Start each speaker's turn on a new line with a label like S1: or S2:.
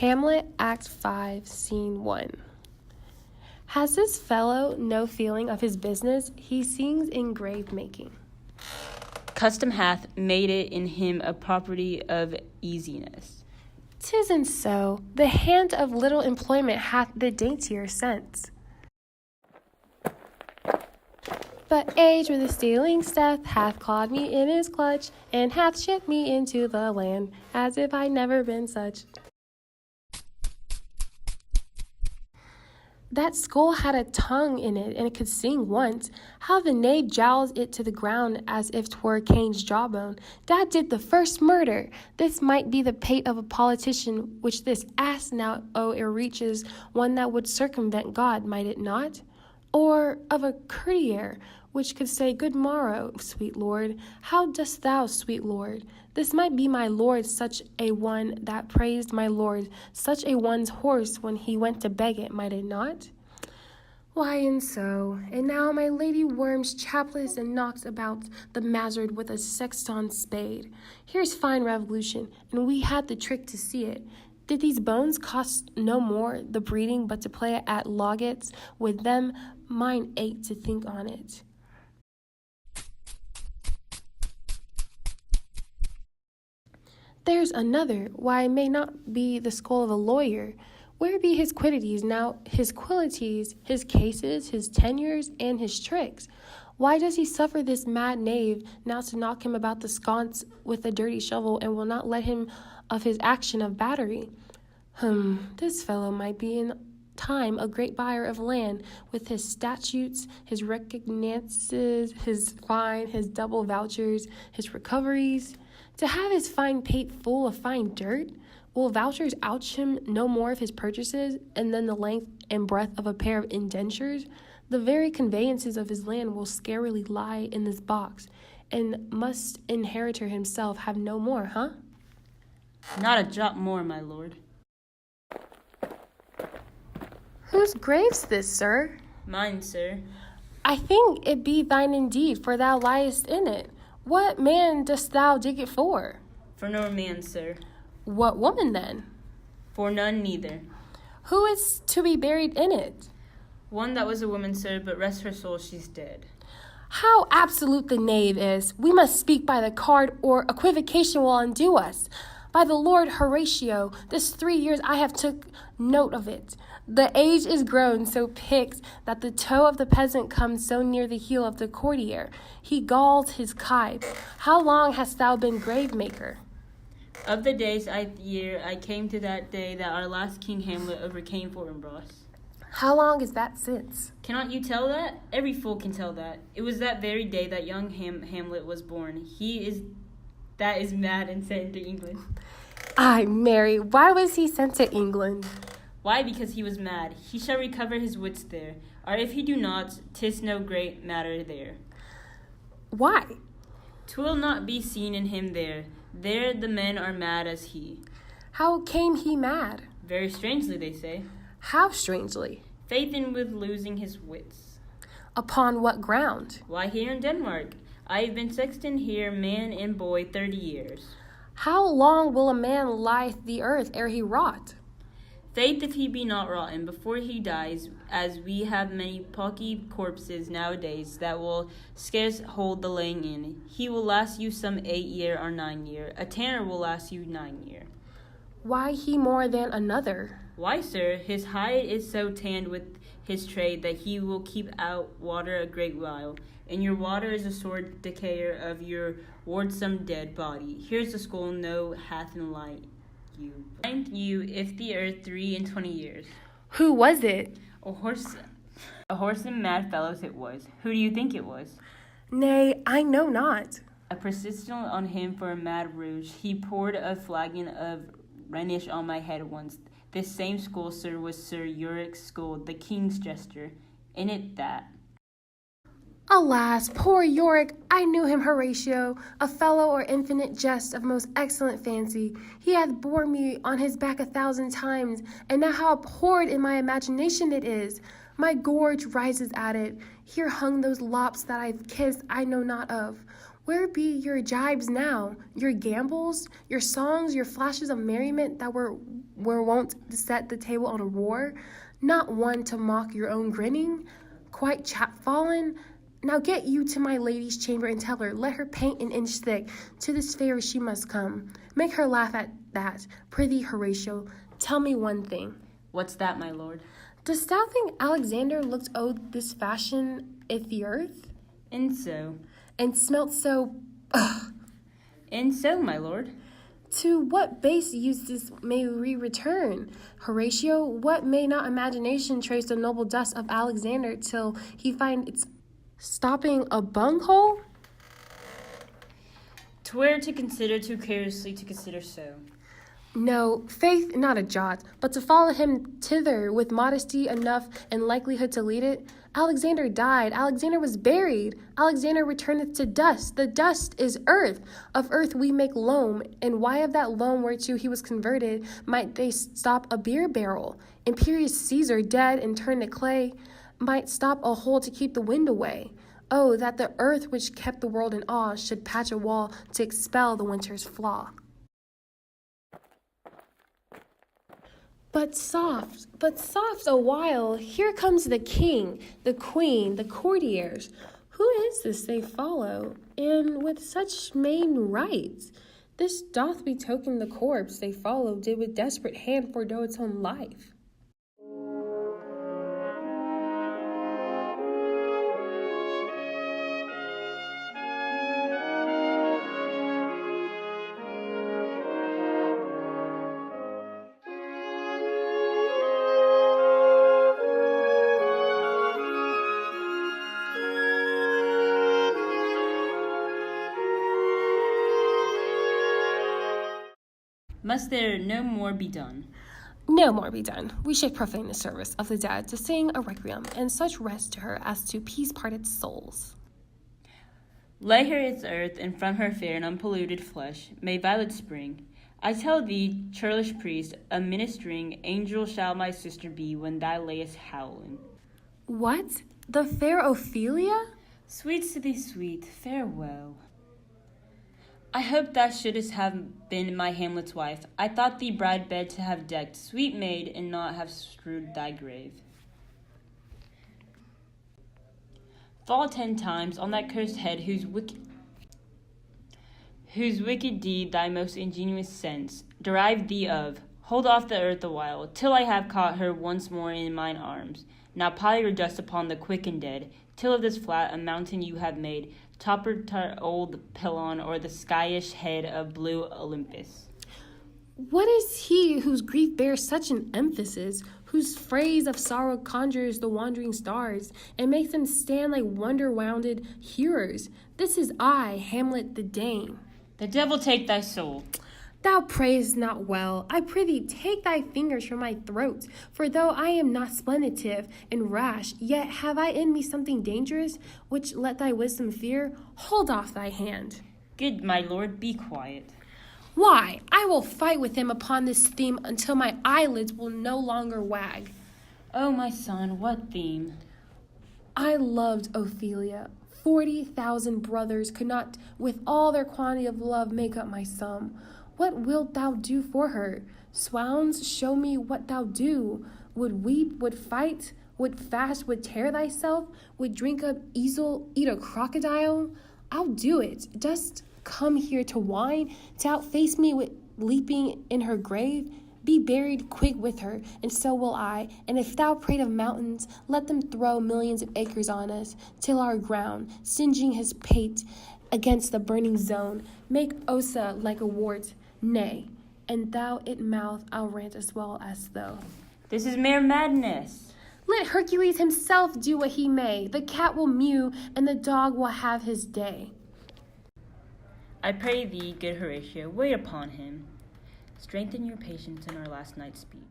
S1: Hamlet, Act 5, Scene 1. Has this fellow no feeling of his business? He sings in grave making.
S2: Custom hath made it in him a property of easiness.
S1: 'Tisn't so. The hand of little employment hath the daintier sense. But age with a stealing step hath clawed me in his clutch, and hath shipped me into the land, as if I'd never been such. That skull had a tongue in it, and it could sing once. How the knave jowls it to the ground, as if 'twere Cain's jawbone. Dad did the first murder. This might be the pate of a politician, which this ass now it reaches, one that would circumvent God, might it not? Or of a courtier, which could say, Good morrow, sweet lord. How dost thou, sweet lord? This might be my lord, such a one that praised my lord, such a one's horse when he went to beg it, might it not? Why, and so, and now my lady worms chapless and knocks about the mazzard with a sexton's spade. Here's fine revolution, and we had the trick to see it. Did these bones cost no more the breeding but to play at loggets with them? Mine ached to think on it. There's another. Why, may not be the skull of a lawyer. Where be his quiddities now, his qualities, his cases, his tenures, and his tricks? Why does he suffer this mad knave now to knock him about the sconce with a dirty shovel, and will not let him of his action of battery? This fellow might be in time a great buyer of land, with his statutes, his recognances, his fine, his double vouchers, his recoveries. To have his fine pate full of fine dirt? Will vouchers ouch him no more of his purchases, and then the length and breadth of a pair of indentures? The very conveyances of his land will scarcely lie in this box, and must inheritor himself have no more, huh?
S2: Not a jot more, my lord.
S1: Whose grave's this, sir?
S2: Mine, sir.
S1: I think it be thine indeed, for thou liest in it. What man dost thou dig it for?
S2: For no man, sir.
S1: What woman, then?
S2: For none neither.
S1: Who is to be buried in it?
S2: One that was a woman, sir, but rest her soul, she's dead.
S1: How absolute the knave is! We must speak by the card, or equivocation will undo us. By the Lord Horatio, this 3 years I have took note of it. The age is grown so picked that the toe of the peasant comes so near the heel of the courtier. He galls his kite. How long hast thou been grave maker?
S2: Of the days year I came to that day that our last King Hamlet overcame Fortinbras.
S1: How long is that since?
S2: Cannot you tell that? Every fool can tell that. It was that very day that young Hamlet was born. That is mad and sent to England.
S1: Ay, Mary, why was he sent to England?
S2: Why? Because he was mad. He shall recover his wits there. Or if he do not, 'tis no great matter there.
S1: Why?
S2: 'Twill not be seen in him there. There the men are mad as he.
S1: How came he mad?
S2: Very strangely, they say.
S1: How strangely?
S2: Faith in with losing his wits.
S1: Upon what ground?
S2: Why, here in Denmark. I have been sexton here, man and boy, 30 years.
S1: How long will a man lie the earth ere he rot?
S2: Faith, if he be not rotten before he dies, as we have many pocky corpses nowadays that will scarce hold the laying in, he will last you some 8 year or 9 year. A tanner will last you 9 year.
S1: Why he more than another?
S2: Why, sir, his hide is so tanned with his trade that he will keep out water a great while, and your water is a sore decayer of your wardsome dead body. Here's the skull no hath in light. You, if the earth 23 years.
S1: Who was it?
S2: A horse and mad fellows it was. Who do you think it was?
S1: Nay, I know not.
S2: A persistent on him for a mad rouge. He poured a flagon of Rhenish on my head once. This same skull, sir, was Sir Yorick's skull, the king's jester. In it that.
S1: Alas, poor Yorick, I knew him, Horatio, a fellow or infinite jest of most excellent fancy. He hath borne me on his back 1,000 times, and now how abhorred in my imagination it is. My gorge rises at it. Here hung those lops that I've kissed I know not of. Where be your jibes now, your gambols, your songs, your flashes of merriment that were wont to set the table on a roar? Not one to mock your own grinning? Quite chapfallen? Now get you to my lady's chamber and tell her, let her paint an inch thick, to this fair she must come. Make her laugh at that. Prithee, Horatio, tell me one thing.
S2: What's that, my lord?
S1: Dost thou think Alexander looked o' this fashion i'th the earth?
S2: And so.
S1: And smelt so,
S2: And so, my lord.
S1: To what base uses may we return? Horatio, what may not imagination trace the noble dust of Alexander till he find its stopping a bunghole?
S2: 'Twere to consider too carelessly to consider so.
S1: No, faith not a jot, but to follow him thither with modesty enough and likelihood to lead it. Alexander died, Alexander was buried, Alexander returneth to dust, the dust is earth, of earth we make loam, and why of that loam whereto he was converted might they stop a beer barrel? Imperious Caesar, dead and turned to clay, might stop a hole to keep the wind away. Oh, that the earth which kept the world in awe should patch a wall to expel the winter's flaw. But soft a while, here comes the king, the queen, the courtiers. Who is this they follow, and with such main rites? This doth betoken the corpse they follow did with desperate hand forego its own life.
S2: Must there no more be done?
S1: No more be done. We should profane the service of the dead to sing a requiem and such rest to her as to peace parted souls.
S2: Lay her its earth, and from her fair and unpolluted flesh may violets spring. I tell thee, churlish priest, a ministering angel shall my sister be when thou layest howling.
S1: What? The fair Ophelia?
S2: Sweets to thee, sweet, farewell. I hope thou shouldst have been my Hamlet's wife. I thought thee bride bed to have decked, sweet maid, and not have strewed thy grave. Fall 10 times on that cursed head whose wicked deed thy most ingenious sense derived thee of. Hold off the earth awhile, till I have caught her once more in mine arms. Now pile your dust upon the quick and dead, till of this flat a mountain you have made, topper old Pylon, or the skyish head of blue Olympus.
S1: What is he whose grief bears such an emphasis, whose phrase of sorrow conjures the wandering stars, and makes them stand like wonder-wounded hearers? This is I, Hamlet the Dane.
S2: The devil take thy soul.
S1: Thou prayest not well. I prithee, take thy fingers from my throat. For though I am not splenetive and rash, yet have I in me something dangerous, which let thy wisdom fear. Hold off thy hand.
S2: Good my lord, be quiet.
S1: Why, I will fight with him upon this theme until my eyelids will no longer wag.
S2: Oh, my son, what theme?
S1: I loved Ophelia. 40,000 brothers could not, with all their quantity of love, make up my sum. What wilt thou do for her? Swounds, show me what thou do. Would weep, would fight, would fast, would tear thyself, would drink up easel, eat a crocodile? I'll do it. Dost come here to whine, to outface me with leaping in her grave? Be buried quick with her, and so will I. And if thou prate of mountains, let them throw millions of acres on us, till our ground, singeing his pate against the burning zone, make Ossa like a wart. Nay, and thou it mouth, I'll rant as well as thou.
S2: This is mere madness.
S1: Let Hercules himself do what he may. The cat will mew, and the dog will have his day.
S2: I pray thee, good Horatio, wait upon him. Strengthen your patience in our last night's speech.